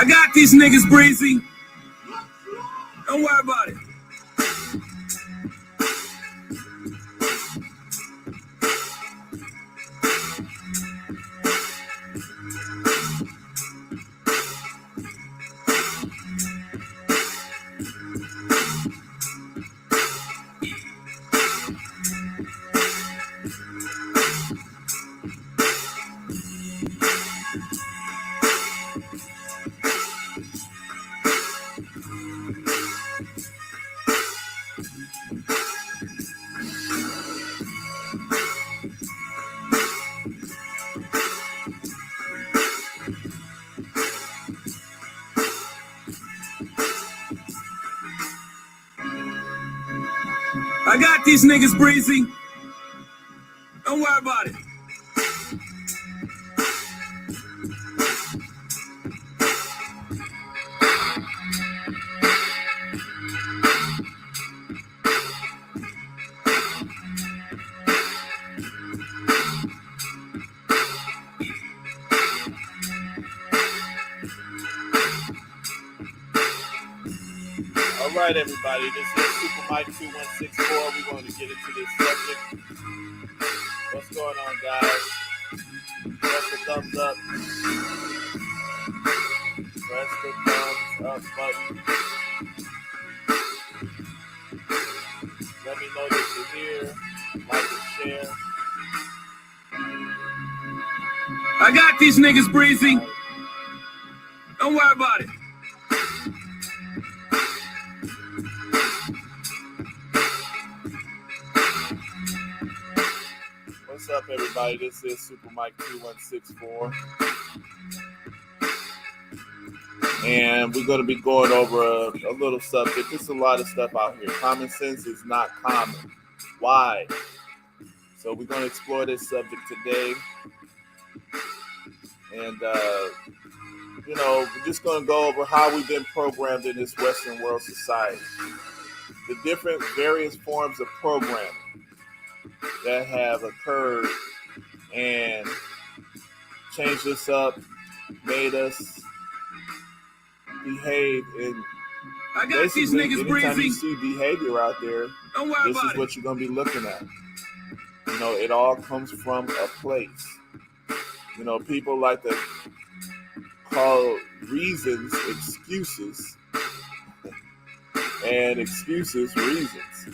I got these niggas, Breezy. Don't worry about it. I got these niggas, Breezy. Don't worry about it. All right, everybody. This is Super Mike 2164. We're going to get into this subject. What's going on, guys? Press the thumbs up. Press the thumbs up button. Let me know that you're here. Like and share. I got these niggas, Breezy. Don't worry about it. What's up, everybody? This is Super Mike 2164. And we're going to be going over a little subject. There's a lot of stuff out here. Common sense is not common. Why? So we're going to explore this subject today. And, we're just going to go over how we've been programmed in this Western world society. The different various forms of programming that have occurred and changed us up, made us behave in I got these niggas, anytime Breezy. you see behavior out there, Don't worry this about is it. what you're going to be looking at. It all comes from a place. People like to call reasons excuses and excuses reasons.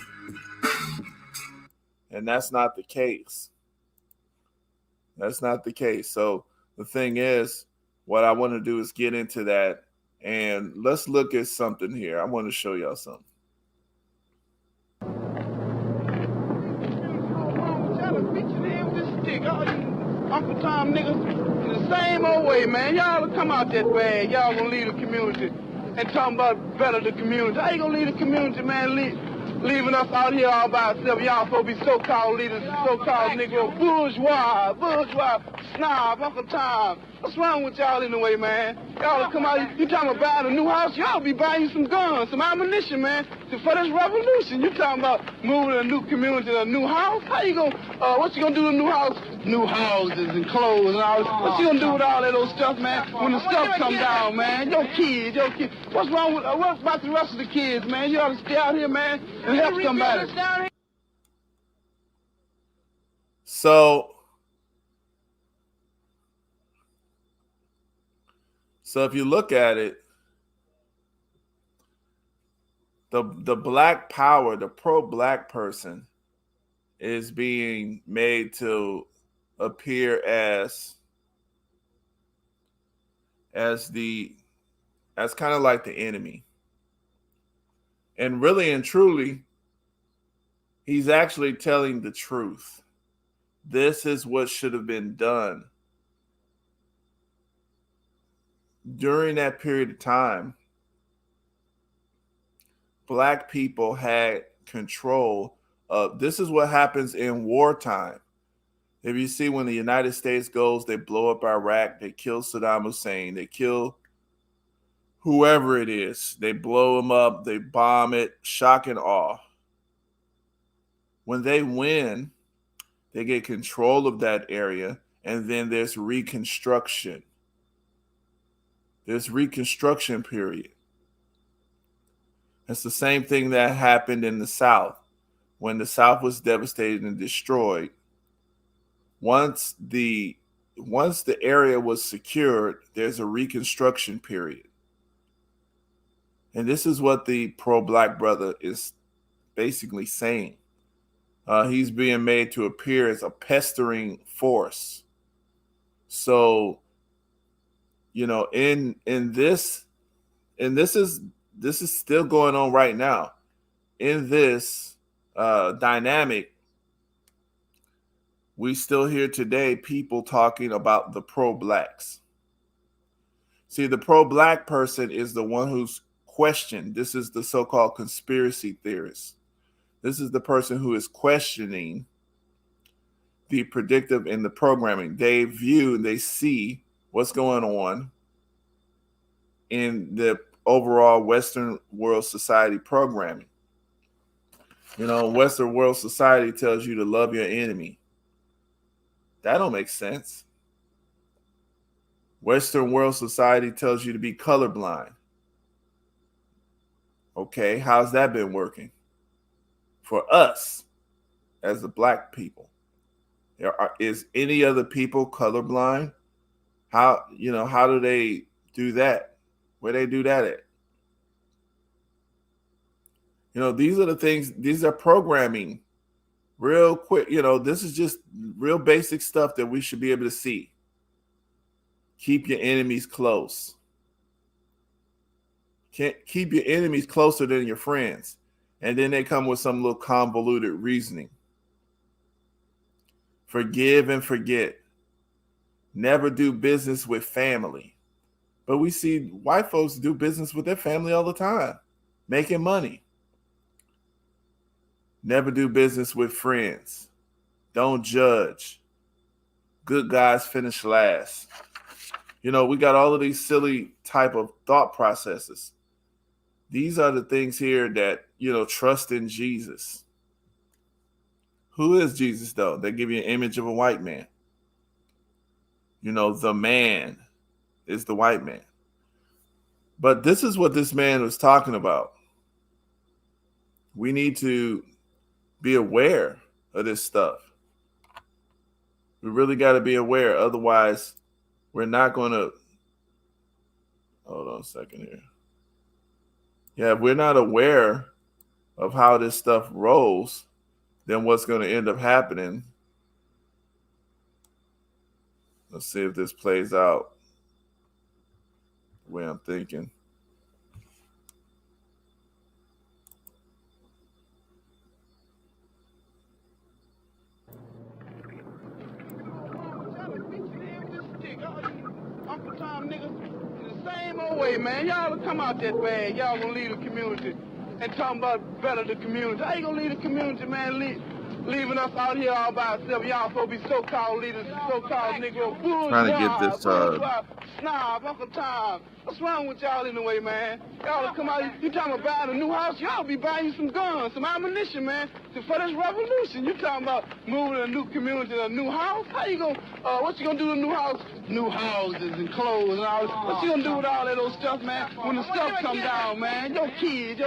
And that's not the case. That's not the case. So the thing is, what I want to do is get into that. And let's look at something here. I want to show y'all something. Uncle Tom niggas in the same old way, man. Y'all will come out that bad. Y'all gonna leave the community and talking about better the community. How you gonna leave the community, man? Leaving us out here all by ourselves. Y'all supposed to be so-called leaders, so-called Negro bourgeois, snob, Uncle Tom. What's wrong with y'all anyway, man? Y'all will come out, you talking about buying a new house, y'all be buying you some guns, some ammunition, man, for this revolution. You talking about moving to a new community, to a new house? How you gonna, what you gonna do to a new house? New houses and clothes and all this. What you gonna do with all that old stuff, man, when the stuff come down, man? Your kids. What's wrong with, what about the rest of the kids, man? You ought to stay out here, man, and help somebody. So if you look at it, the black power, the pro-black person is being made to appear as kind of like the enemy. And really and truly, he's actually telling the truth. This is what should have been done during that period of time. Black people had control of, this is what happens in wartime. If you see when the United States goes, they blow up Iraq, they kill Saddam Hussein, they kill whoever it is, they blow them up, they bomb it, shock and awe. When they win, they get control of that area, and then there's reconstruction. There's Reconstruction period. It's the same thing that happened in the South. When the South was devastated and destroyed, once the area was secured, there's a Reconstruction period. And this is what the pro-black brother is basically saying. He's being made to appear as a pestering force. So, in this, and this is still going on right now. In this dynamic, we still hear today people talking about the pro-blacks. See, the pro-black person is the one who's questioned. This is the so-called conspiracy theorist. This is the person who is questioning the predictive and the programming. They view and they see what's going on in the overall Western world society programming. Western world society tells you to love your enemy. That don't make sense. Western world society tells you to be colorblind. Okay, how's that been working for us as the black people? Is any other people colorblind? How do they do that? Where they do that at? These are the things, these are programming real quick. This is just real basic stuff that we should be able to see. Keep your enemies close. Can't keep your enemies closer than your friends. And then they come with some little convoluted reasoning. Forgive and forget. Never do business with family. But we see white folks do business with their family all the time, making money. Never do business with friends. Don't judge. Good guys finish last. We got all of these silly type of thought processes. These are the things here that, trust in Jesus. Who is Jesus, though? They give you an image of a white man. The man is the white man. But this is what this man was talking about. We need to be aware of this stuff. We really got to be aware. Otherwise, we're not going to. Hold on a second here. Yeah, if we're not aware of how this stuff rolls, then what's going to end up happening? Let's see if this plays out the way I'm thinking. Uncle Tom niggas, in the same old way, man. Y'all will come out that bad. Y'all gonna leave the community and talking about better the community. How you gonna leave the community, man? Leaving us out here all by ourselves. Y'all supposed to be so-called leaders, so-called Negro bourgeois. Trying to get this snob, Uncle Tom. What's wrong with y'all anyway, man? Y'all come out, you talking about buying a new house? Y'all be buying you some guns, some ammunition, man, for this revolution. You talking about moving to a new community, a new house? How you gonna, what you gonna do to a new house? New houses and clothes and all this. What you gonna do with all that old stuff, man? When the stuff come down, man, your kids.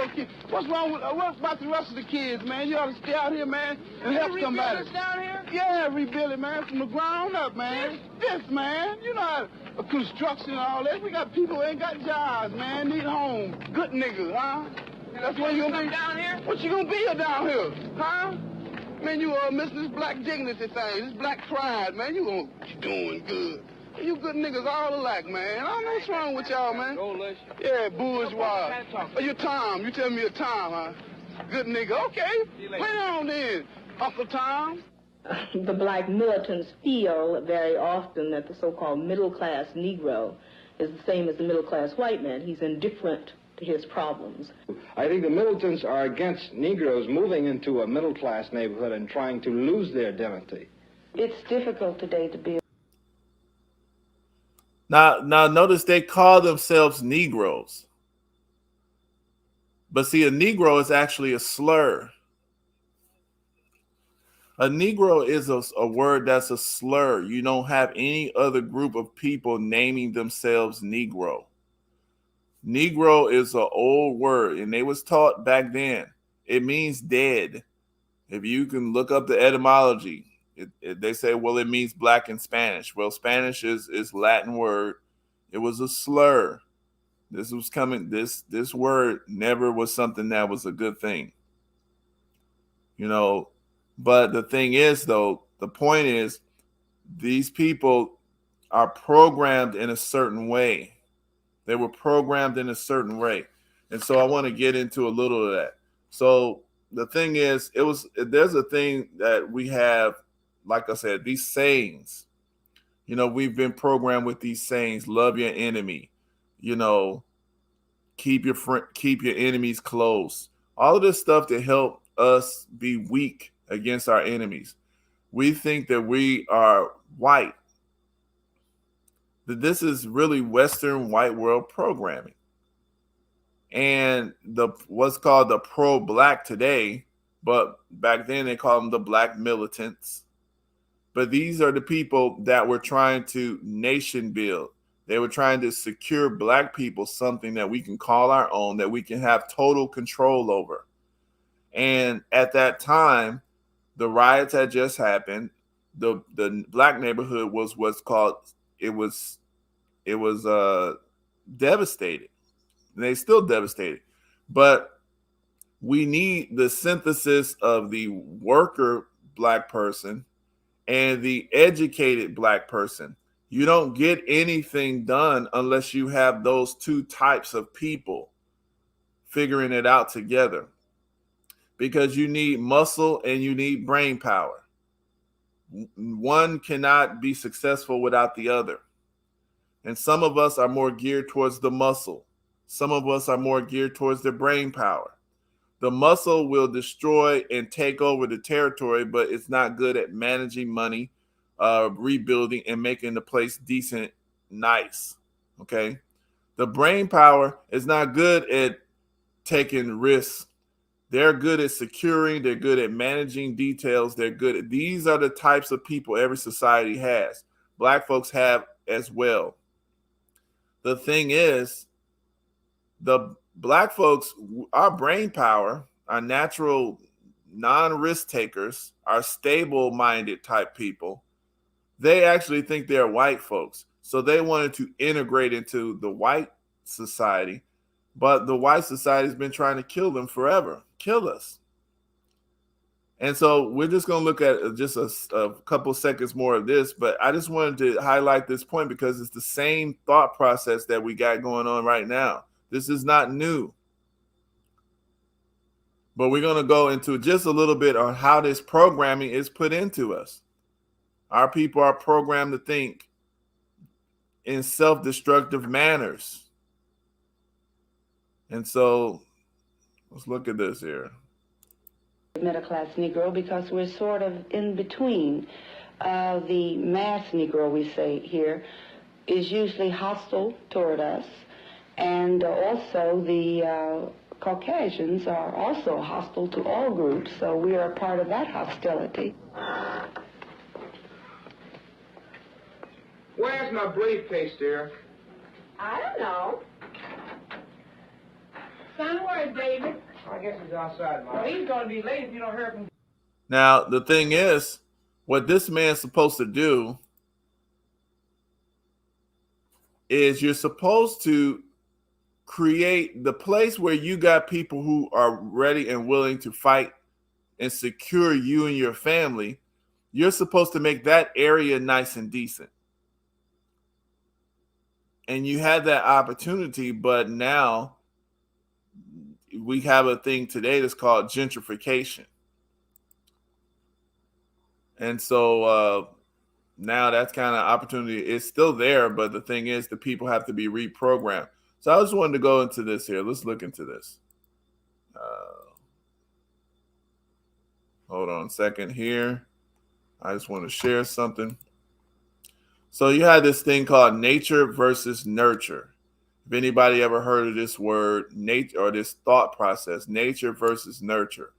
What's wrong with, what about the rest of the kids, man? You ought to stay out here, man, and help somebody. Down here? Yeah, rebuild it, man, from the ground up, man. This, man, you know how construction and all that. We got people who ain't got jobs, man, need homes. Good niggas, huh? That's what you gonna be down here? What you gonna be down here, huh? Man, you missing this black dignity thing, this black pride, man. You doing good. You good niggas all alike, man. I don't know what's wrong with y'all, man. Yeah, bourgeois. Oh, you Tom. You tell me you're Tom, huh? Good nigga. Okay. Play on then, Uncle Tom. The black militants feel very often that the so-called middle-class Negro is the same as the middle-class white man. He's indifferent to his problems. I think the militants are against Negroes moving into a middle-class neighborhood and trying to lose their identity. It's difficult today to be. Now notice they call themselves Negroes. But see, a Negro is actually a slur. A Negro is a word that's a slur. You don't have any other group of people naming themselves Negro. Negro is an old word, and they was taught back then. It means dead. If you can look up the etymology, they say, well, it means black in Spanish. Well, Spanish is Latin word. It was a slur. This was coming. This word never was something that was a good thing, you know. But the thing is, though, the point is, these people are programmed in a certain way. They were programmed in a certain way, and so I want to get into a little of that. So the thing is, there's a thing that we have, like I said, these sayings. You know, we've been programmed with these sayings: love your enemy, you know, keep your enemies close. All of this stuff to help us be weak against our enemies. We think that we are white. That this is really Western white world programming. And what's called the pro-black today, but back then they called them the black militants. But these are the people that were trying to nation build. They were trying to secure black people something that we can call our own, that we can have total control over. And at that time, the riots had just happened. The black neighborhood was what's called, it was devastated. And they still devastated. But we need the synthesis of the worker black person and the educated black person. You don't get anything done unless you have those two types of people figuring it out together, because you need muscle and you need brain power. One cannot be successful without the other. And some of us are more geared towards the muscle. Some of us are more geared towards the brain power. The muscle will destroy and take over the territory, but it's not good at managing money, rebuilding, and making the place decent, nice. Okay. The brain power is not good at taking risks. They're good at securing. They're good at managing details. These are the types of people every society has. Black folks have as well. The thing is, the black folks, our brain power, our natural non-risk takers, our stable-minded type people, they actually think they're white folks. So they wanted to integrate into the white society, but the white society has been trying to kill them forever, kill us. And so we're just going to look at just a couple seconds more of this, but I just wanted to highlight this point because it's the same thought process that we got going on right now. This is not new. But we're going to go into just a little bit on how this programming is put into us. Our people are programmed to think in self-destructive manners. And so let's look at this here. Middle class Negro, because we're sort of in between. The mass Negro, we say here, is usually hostile toward us. And also the Caucasians are also hostile to all groups, so we are a part of that hostility. Where's my briefcase, dear? I don't know. Son, where is David? I guess he's outside, Mom. Well, he's going to be late if you don't hear from him. Now, the thing is, what this man's supposed to do is you're supposed to create the place where you got people who are ready and willing to fight and secure you and your family. You're supposed to make that area nice and decent. And you had that opportunity, but now we have a thing today that's called gentrification. And so now that's kind of opportunity. It's still there, but the thing is, the people have to be reprogrammed. So I just wanted to go into this here. Let's look into this. Hold on a second here. I just want to share something. So you had this thing called nature versus nurture. If anybody ever heard of this word, nature, or this thought process, nature versus nurture.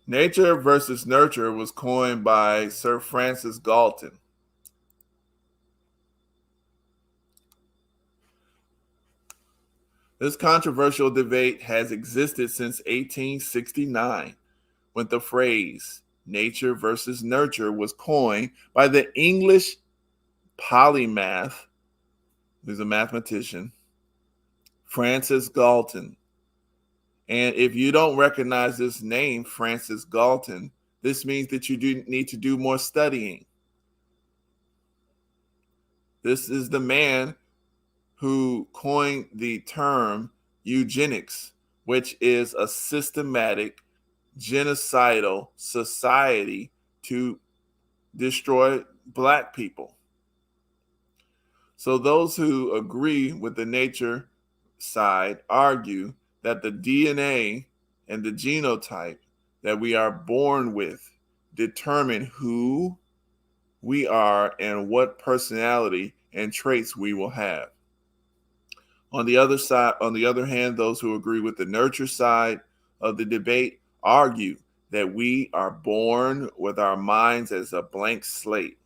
Nature versus nurture was coined by Sir Francis Galton. This controversial debate has existed since 1869, when the phrase nature versus nurture was coined by the English polymath, who's a mathematician, Francis Galton. And if you don't recognize this name, Francis Galton, this means that you do need to do more studying. This is the man who coined the term eugenics, which is a systematic genocidal society to destroy black people. So those who agree with the nature side argue that the DNA and the genotype that we are born with determine who we are and what personality and traits we will have. On the other hand, those who agree with the nurture side of the debate argue that we are born with our minds as a blank slate.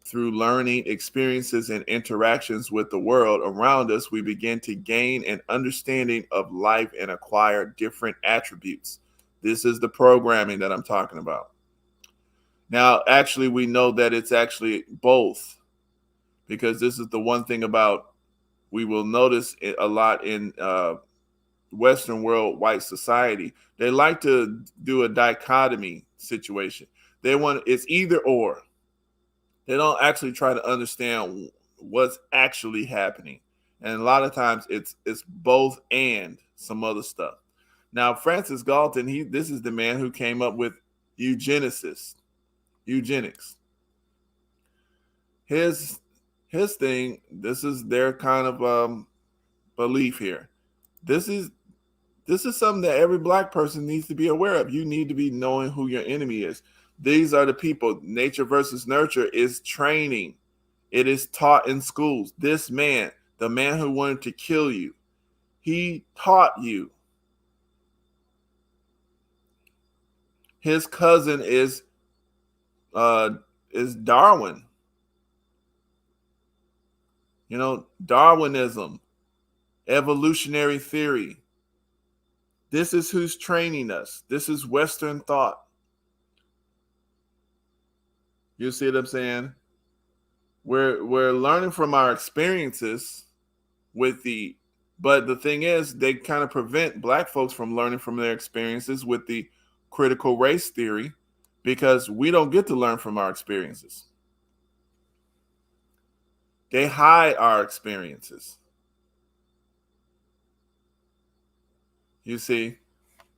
Through learning, experiences, and interactions with the world around us, we begin to gain an understanding of life and acquire different attributes. This is the programming that I'm talking about. Now, actually, we know that it's actually both, because this is the one thing about, we will notice it a lot in Western world white society. They like to do a dichotomy situation. They want, it's either or. They don't actually try to understand what's actually happening. And a lot of times it's both and some other stuff. Now, Francis Galton, this is the man who came up with eugenics. His thing, this is their kind of belief here. This is something that every black person needs to be aware of. You need to be knowing who your enemy is. These are the people. Nature versus nurture is training. It is taught in schools. This man, the man who wanted to kill you, he taught you. His cousin is Darwin. You know, Darwinism, evolutionary theory. This is who's training us. This is Western thought. You see what I'm saying? We're learning from our experiences but the thing is, they kind of prevent black folks from learning from their experiences with the critical race theory, because we don't get to learn from our experiences. They hide our experiences. You see?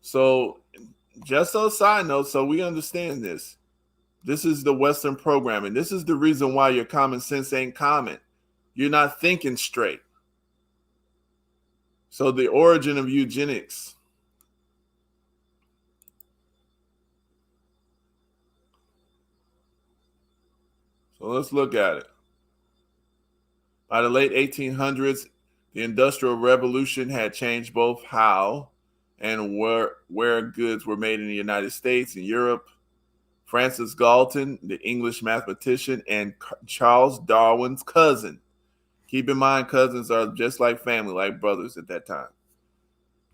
So just a side note, so we understand this. This is the Western programming. This is the reason why your common sense ain't common. You're not thinking straight. So the origin of eugenics. So let's look at it. By the late 1800s, the Industrial Revolution had changed both how and where goods were made in the United States and Europe. Francis Galton, the English mathematician, and Charles Darwin's cousin. Keep in mind, cousins are just like family, like brothers at that time.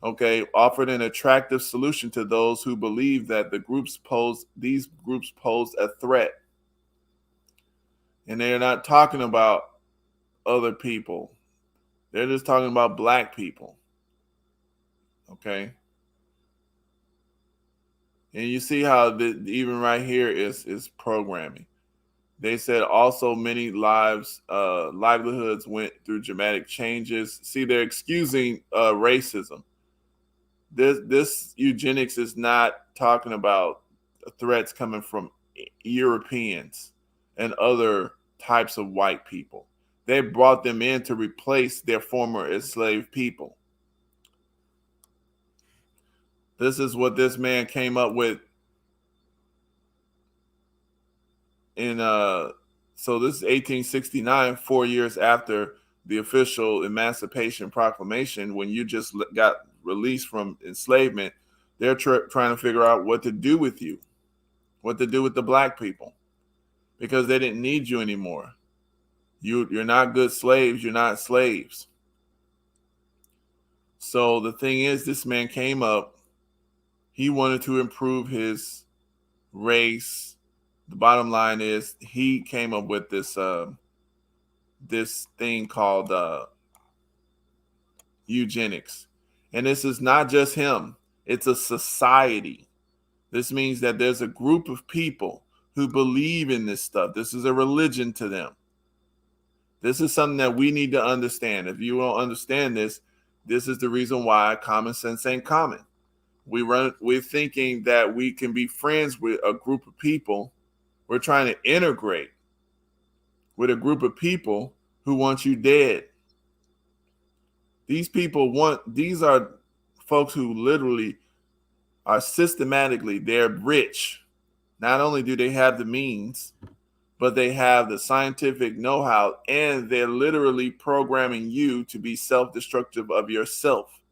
Okay, offered an attractive solution to those who believed that these groups posed a threat. And they're not talking about other people. They're just talking about black people. Okay. And you see how even right here is programming. They said also many livelihoods went through dramatic changes. See, they're excusing racism. This eugenics is not talking about threats coming from Europeans and other types of white people. They brought them in to replace their former enslaved people. This is what this man came up with in so this is 1869, 4 years after the official Emancipation Proclamation. When you just got released from enslavement, they're trying to figure out what to do with you, what to do with the black people, because they didn't need you anymore. You're not good slaves. You're not slaves. So the thing is, this man came up. He wanted to improve his race. The bottom line is he came up with this this thing called eugenics. And this is not just him. It's a society. This means that there's a group of people who believe in this stuff. This is a religion to them. This is something that we need to understand. If you don't understand this, this is the reason why common sense ain't common. We're thinking that we can be friends with a group of people. We're trying to integrate with a group of people who want you dead. These are folks who literally are systematically, they're rich. Not only do they have the means, but they have the scientific know-how, and they're literally programming you to be self-destructive of yourself.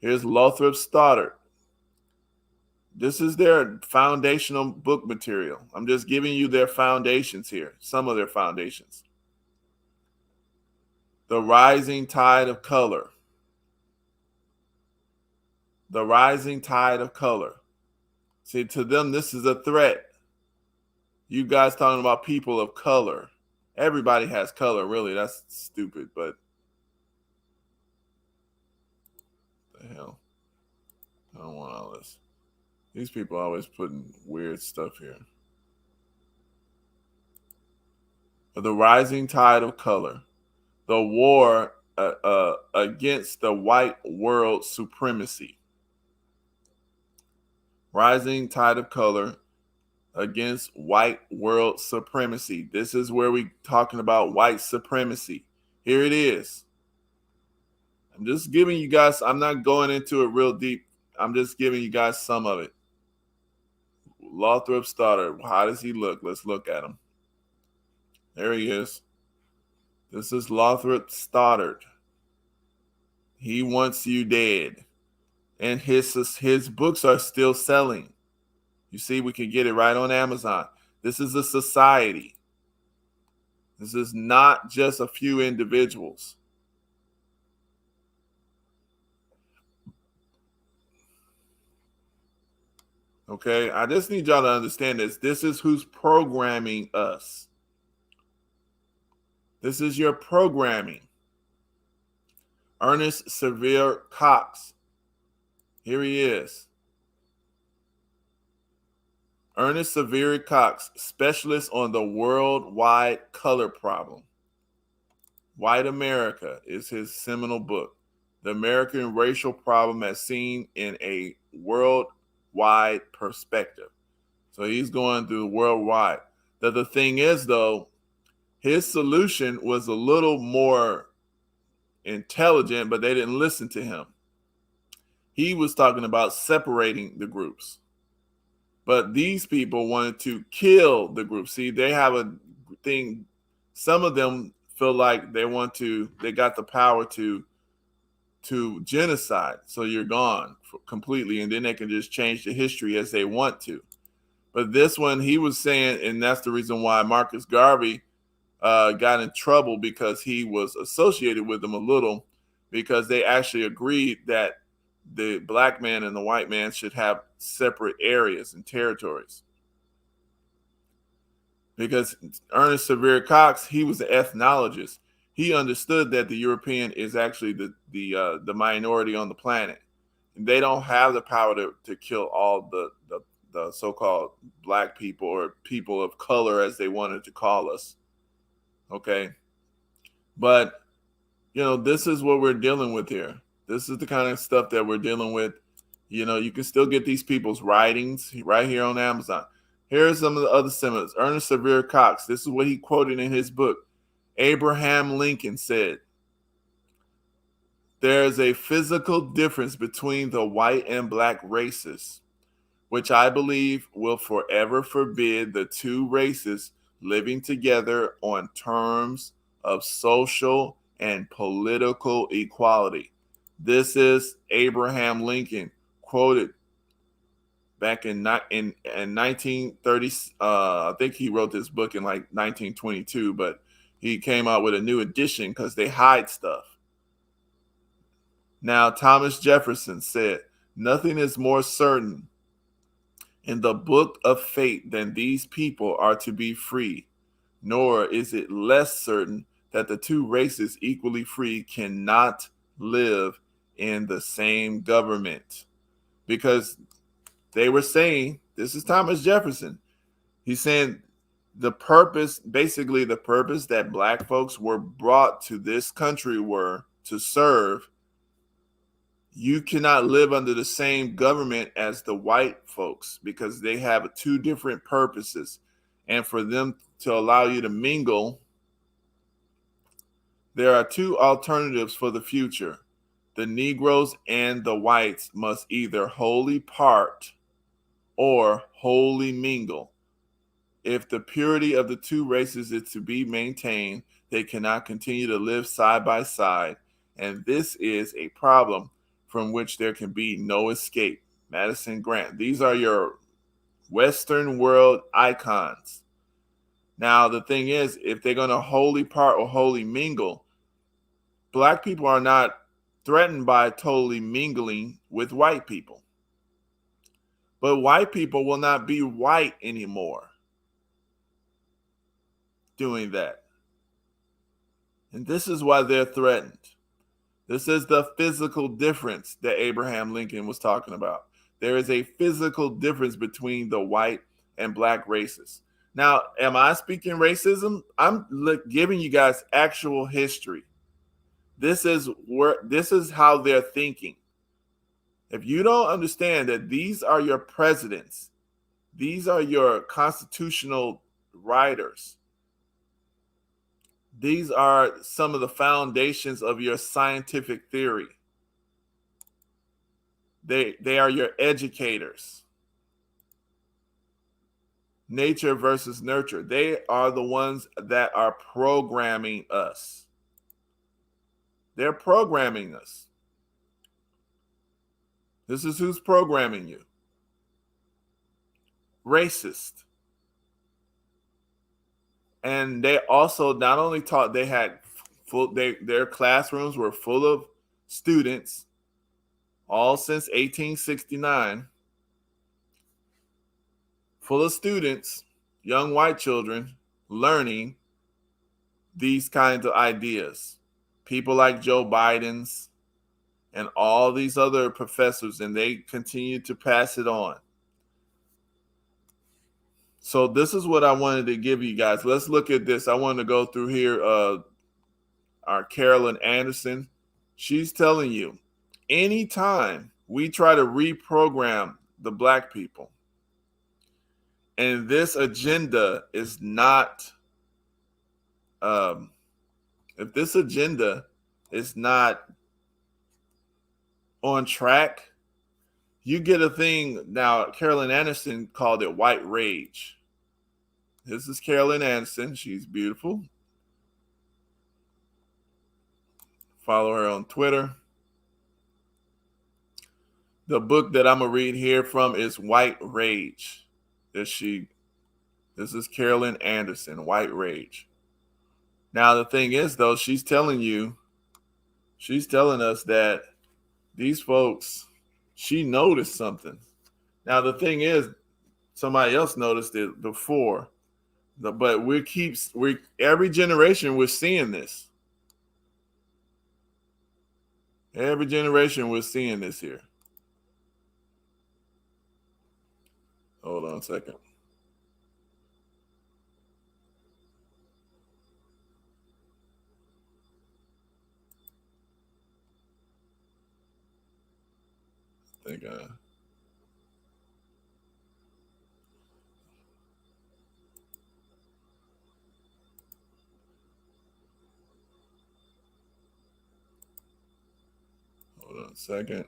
Here's Lothrop Stoddard. This is their foundational book material. I'm just giving you their foundations here, some of their foundations. The Rising Tide of Color. The Rising Tide of Color. See, to them, this is a threat. You guys talking about people of color. Everybody has color, really. That's stupid, but what the hell? I don't want all this. These people are always putting weird stuff here. The Rising Tide of Color. The war against the white world supremacy. Rising Tide of Color against white world supremacy. This is where we're talking about white supremacy. Here it is. I'm just giving you guys, I'm not going into it real deep. I'm just giving you guys some of it. Lothrop Stoddard. How does he look? Let's look at him. There he is. This is Lothrop Stoddard. He wants you dead. And his books are still selling. You see, we can get it right on Amazon. This is a society. This is not just a few individuals. Okay, I just need y'all to understand this. This is who's programming us. This is your programming. Ernest Severe Cox. Here he is. Ernest Severe Cox, specialist on the worldwide color problem. White America is his seminal book. The American racial problem as seen in a worldwide perspective. So he's going through worldwide. The thing is, though, his solution was a little more intelligent, but they didn't listen to him. He was talking about separating the groups. But these people wanted to kill the group. See, they have a thing. Some of them feel like they got the power to genocide. So you're gone completely. And then they can just change the history as they want to. But this one, he was saying, and that's the reason why Marcus Garvey got in trouble, because he was associated with them a little, because they actually agreed that the black man and the white man should have separate areas and territories. Because Ernest Severe Cox, he was an ethnologist. He understood that the European is actually the minority on the planet. And they don't have the power to kill all the so-called black people, or people of color, as they wanted to call us. Okay. But, this is what we're dealing with here. This is the kind of stuff that we're dealing with. You can still get these people's writings right here on Amazon. Here are some of the other senators. Ernest Severe Cox. This is what he quoted in his book. Abraham Lincoln said, "There is a physical difference between the white and black races, which I believe will forever forbid the two races living together on terms of social and political equality." This is Abraham Lincoln, quoted back in 1930. I think he wrote this book in like 1922, but he came out with a new edition because they hide stuff. Now, Thomas Jefferson said, "Nothing is more certain in the book of fate than these people are to be free, nor is it less certain that the two races equally free cannot live in the same government." Because they were saying, this is Thomas Jefferson. He's saying the purpose, basically the purpose that black folks were brought to this country were to serve. You cannot live under the same government as the white folks because they have two different purposes. And for them to allow you to mingle, there are two alternatives for the future. The Negroes and the whites must either wholly part or wholly mingle. If the purity of the two races is to be maintained, they cannot continue to live side by side. And this is a problem from which there can be no escape. Madison Grant. These are your Western world icons. Now, the thing is, if they're going to wholly part or wholly mingle, black people are not threatened by totally mingling with white people. But white people will not be white anymore doing that. And this is why they're threatened. This is the physical difference that Abraham Lincoln was talking about. There is a physical difference between the white and black races. Now, am I speaking racism? I'm giving you guys actual history. This is how they're thinking. If you don't understand that these are your presidents, these are your constitutional writers, these are some of the foundations of your scientific theory. They are your educators. Nature versus nurture. They are the ones that are programming us. They're programming us. This is who's programming you. Racist. And they also not only taught, they had their classrooms were full of students, all since 1869, full of students, young white children, learning these kinds of ideas. People like Joe Biden's and all these other professors, and they continue to pass it on. So this is what I wanted to give you guys. Let's look at this. I wanted to go through here. Our Carolyn Anderson, she's telling you, anytime we try to reprogram the black people, and this agenda is not, if this agenda is not on track, you get a thing. Now, Carolyn Anderson called it white rage. This is Carolyn Anderson. She's beautiful. Follow her on Twitter. The book that I'm going to read here from is White Rage. This is Carolyn Anderson, White Rage. Now, the thing is, though, she's telling us that these folks, she noticed something. Now, the thing is, somebody else noticed it before, but every generation we're seeing this. Every generation we're seeing this here. Hold on a second. I think hold on a second.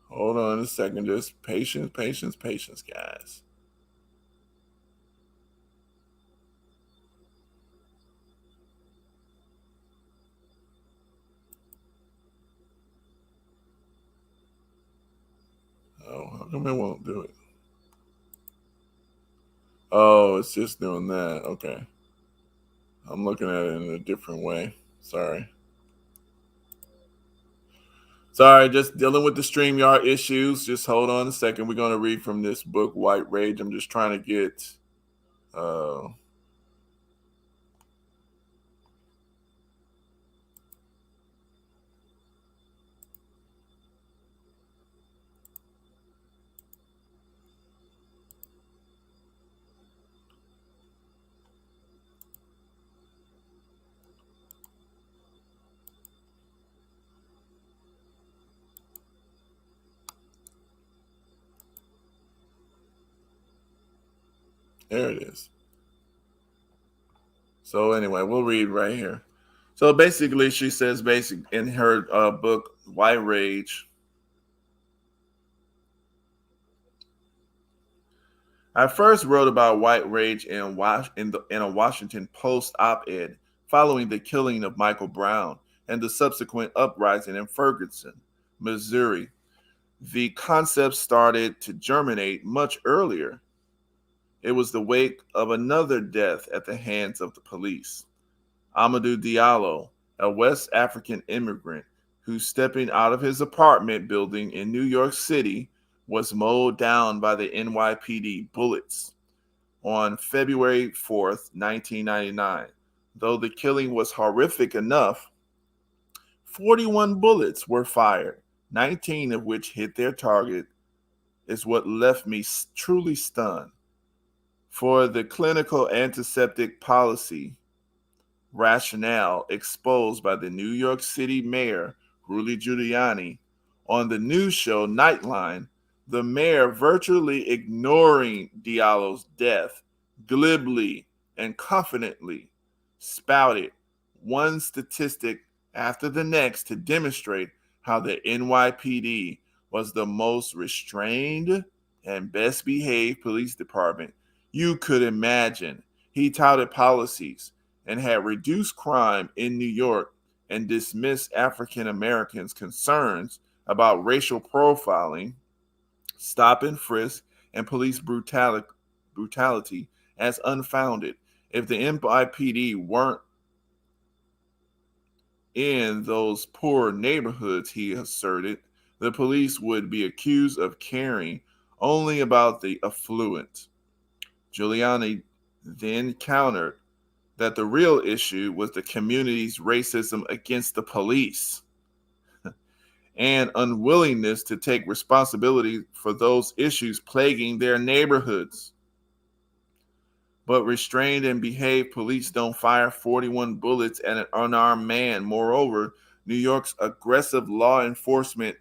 Hold on a second. Just patience, guys. Oh, how come it won't do it? Oh, it's just doing that. Okay. I'm looking at it in a different way. Sorry. Sorry, just dealing with the StreamYard issues. Just hold on a second. We're going to read from this book, White Rage. I'm just trying to get. Uh, there it is. So anyway, we'll read right here. So basically, she says, in her book, White Rage. I first wrote about white rage in a Washington Post op-ed following the killing of Michael Brown and the subsequent uprising in Ferguson, Missouri. The concept started to germinate much earlier. It was the wake of another death at the hands of the police. Amadou Diallo, a West African immigrant who, stepping out of his apartment building in New York City, was mowed down by the NYPD bullets on February 4th, 1999. Though the killing was horrific enough, 41 bullets were fired, 19 of which hit their target, is what left me truly stunned. For the clinical antiseptic policy rationale exposed by the New York City Mayor, Rudy Giuliani, on the news show Nightline, the mayor virtually ignoring Diallo's death, glibly and confidently spouted one statistic after the next to demonstrate how the NYPD was the most restrained and best behaved police department you could imagine. He touted policies and had reduced crime in New York and dismissed African Americans' concerns about racial profiling, stop and frisk, and police brutality as unfounded. If the NYPD weren't in those poor neighborhoods, he asserted, the police would be accused of caring only about the affluent. Giuliani then countered that the real issue was the community's racism against the police and unwillingness to take responsibility for those issues plaguing their neighborhoods. But restrained and behaved police don't fire 41 bullets at an unarmed man. Moreover, New York's aggressive law enforcement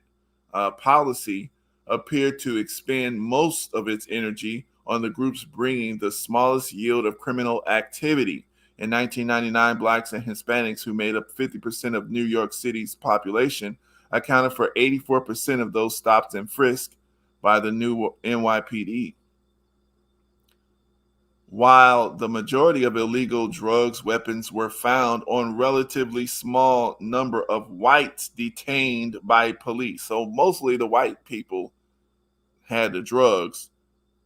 policy appeared to expend most of its energy on the groups bringing the smallest yield of criminal activity. In 1999, blacks and Hispanics, who made up 50% of New York City's population, accounted for 84% of those stopped and frisked by the new NYPD. While the majority of illegal drugs, weapons were found on relatively small number of whites detained by police. So mostly the white people had the drugs.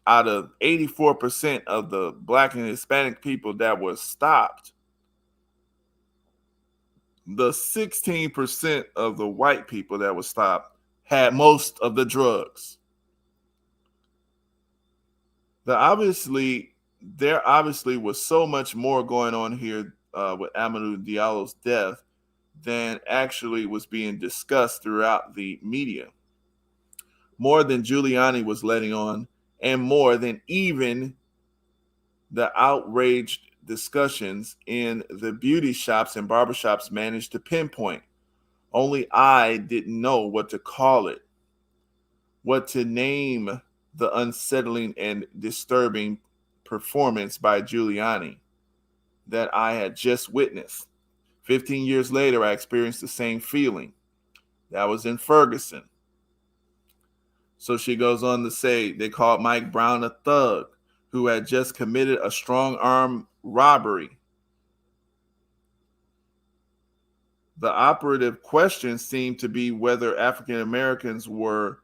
Out of 84% of the black and Hispanic people that were stopped, the 16% of the white people that were stopped had most of the drugs. There obviously was so much more going on here with Amadou Diallo's death than actually was being discussed throughout the media. More than Giuliani was letting on, and more than even the outraged discussions in the beauty shops and barbershops managed to pinpoint. Only I didn't know what to call it, what to name the unsettling and disturbing performance by Giuliani that I had just witnessed. 15 years later, I experienced the same feeling. That was in Ferguson. So she goes on to say they called Mike Brown a thug who had just committed a strong arm robbery. The operative question seemed to be whether African Americans were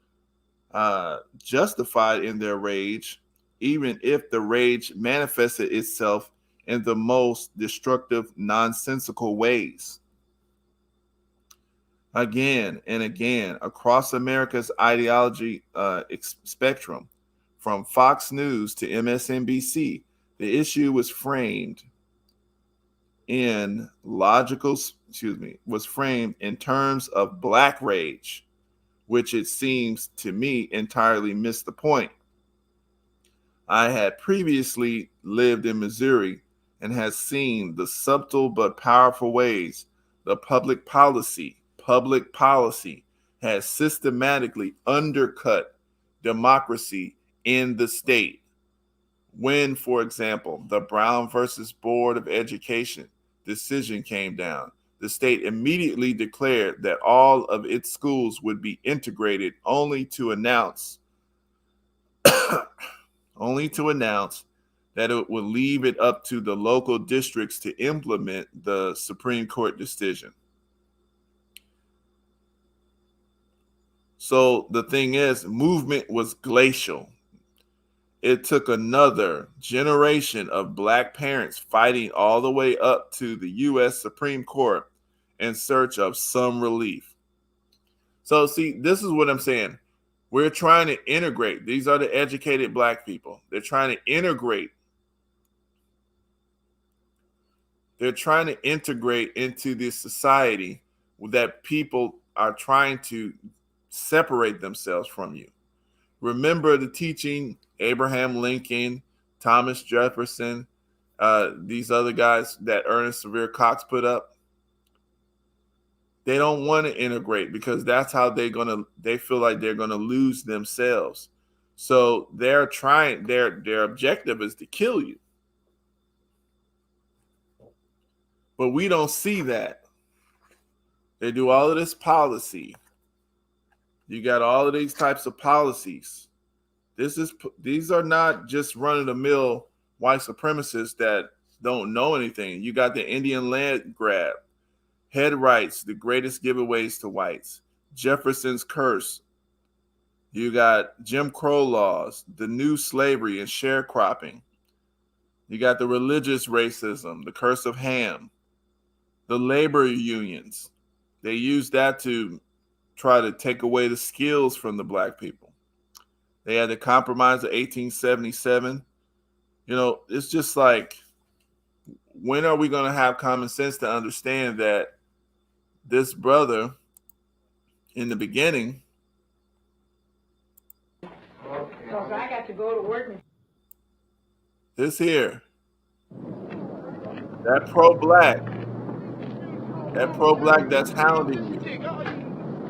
justified in their rage even if the rage manifested itself in the most destructive, nonsensical ways. Again and again, across America's ideology spectrum, from Fox News to MSNBC, the issue was framed in terms of black rage, which it seems to me entirely missed the point. I had previously lived in Missouri and had seen the subtle but powerful ways the public policy has systematically undercut democracy in the state. When, for example, the Brown versus Board of Education decision came down, the state immediately declared that all of its schools would be integrated, only to announce that it would leave it up to the local districts to implement the Supreme Court decision. So the thing is, movement was glacial. It took another generation of black parents fighting all the way up to the U.S. Supreme Court in search of some relief. So see, this is what I'm saying. We're trying to integrate. These are the educated black people. They're trying to integrate. They're trying to integrate into this society that people are trying to separate themselves from you. Remember the teaching, Abraham Lincoln, Thomas Jefferson, these other guys that Ernest Severe Cox put up. They don't want to integrate because that's how they feel like they're gonna lose themselves. So they're trying, their objective is to kill you. But we don't see that. They do all of this policy. You got all of these types of policies. These are not just run-of-the-mill white supremacists that don't know anything. You got the Indian land grab, head rights, the greatest giveaways to whites, Jefferson's curse. You got Jim Crow laws, the new slavery and sharecropping. You got the religious racism, the curse of Ham, the labor unions. They use that to try to take away the skills from the black people. They had the Compromise of 1877. It's just like, when are we going to have common sense to understand that this brother in the beginning, Because I got to go to work. this here, that pro-black that's hounding you.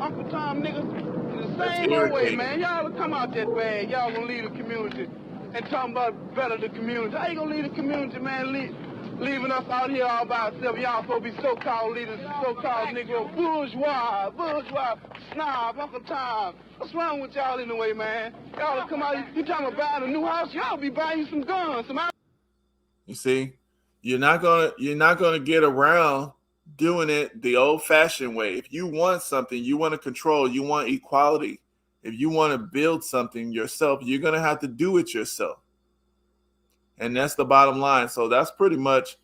Uncle Tom niggas, in the That's same old way, irritating. man. Y'all will come out that bad. Y'all gonna leave the community and talking about better the community. How you gonna leave the community, man? Leaving us out here all by ourselves. Y'all supposed to be so-called leaders, so-called Negro bourgeois, snob, Uncle Tom. What's wrong with y'all anyway, man? Y'all will come out, you talking about buying a new house, y'all be buying you some guns. You see, you're not gonna get around doing it the old-fashioned way. If you want something, you want to control, you want equality. If you want to build something yourself, you're gonna have to do it yourself. And that's the bottom line. So that's pretty much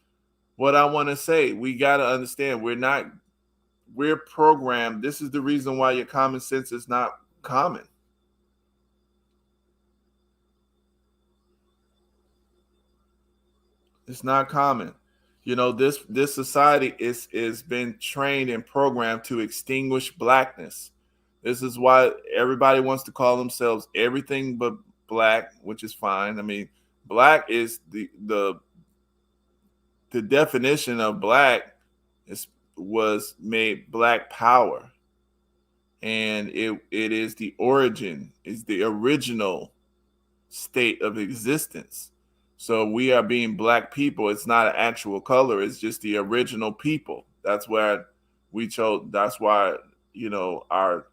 what I want to say. We got to understand we're programmed. This is the reason why your common sense is not common. It's not common. This society is been trained and programmed to extinguish blackness. This is why everybody wants to call themselves everything but black, which is fine. I mean, black is the definition of black was made black power, and it is the origin, is the original state of existence. So we are being black people. It's not an actual color. It's just the original people. That's where we chose. That's why our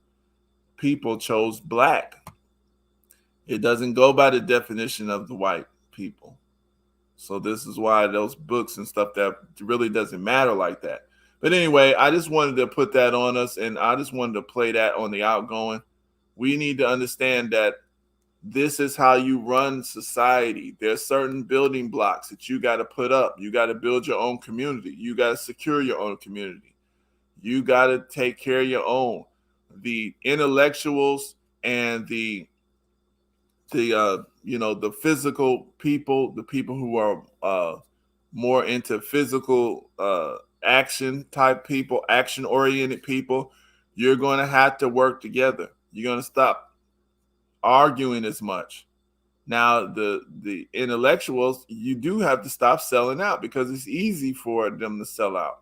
people chose black. It doesn't go by the definition of the white people. So this is why those books and stuff, that really doesn't matter like that. But anyway, I just wanted to put that on us, and I just wanted to play that on the outgoing. We need to understand that This is how you run society. There's certain building blocks that you got to put up. You got to build your own community. You got to secure your own community. You got to take care of your own. The intellectuals and the the physical people, the people who are more into physical action type people, action oriented people, you're going to have to work together. You're going to stop arguing as much. Now, the intellectuals, you do have to stop selling out because it's easy for them to sell out.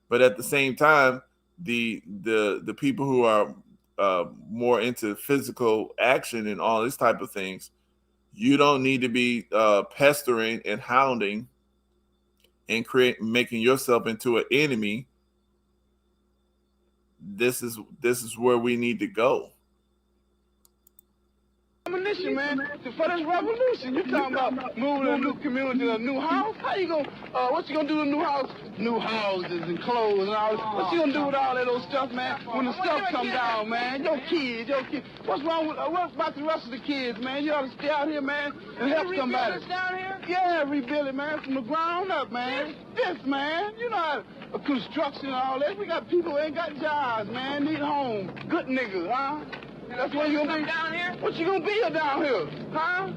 But at the same time, the people who are more into physical action and all this type of things, you don't need to be pestering and hounding and making yourself into an enemy. This is where we need to go. Ammunition, man, for this revolution. You talking about moving to a new community, a new house? How you gonna, what you gonna do in a new house? New houses and clothes and all this. What you gonna do with all that old stuff, man? When the stuff come down, man, your kids. What's wrong with, what about the rest of the kids, man? You ought to stay out here, man, and help somebody. Down here? Yeah, rebuild it, man, from the ground up, man. This, man, you know, construction and all that. We got people who ain't got jobs, man, need homes. Good niggas, huh? That's what you gonna be down here? What you gonna be down here? Huh?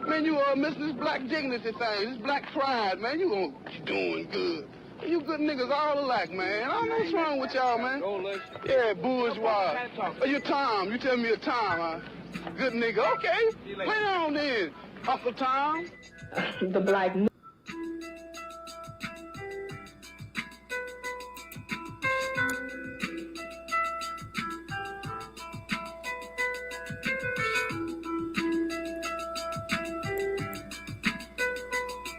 Man, you missing this black dignity thing, this black pride, man. You doing good. You good niggas all alike, man. I don't know what's wrong with y'all, man. Yeah, bourgeois. You're Tom. You tell me you're Tom, huh? Good nigga. Okay. Play on then, Uncle Tom. The black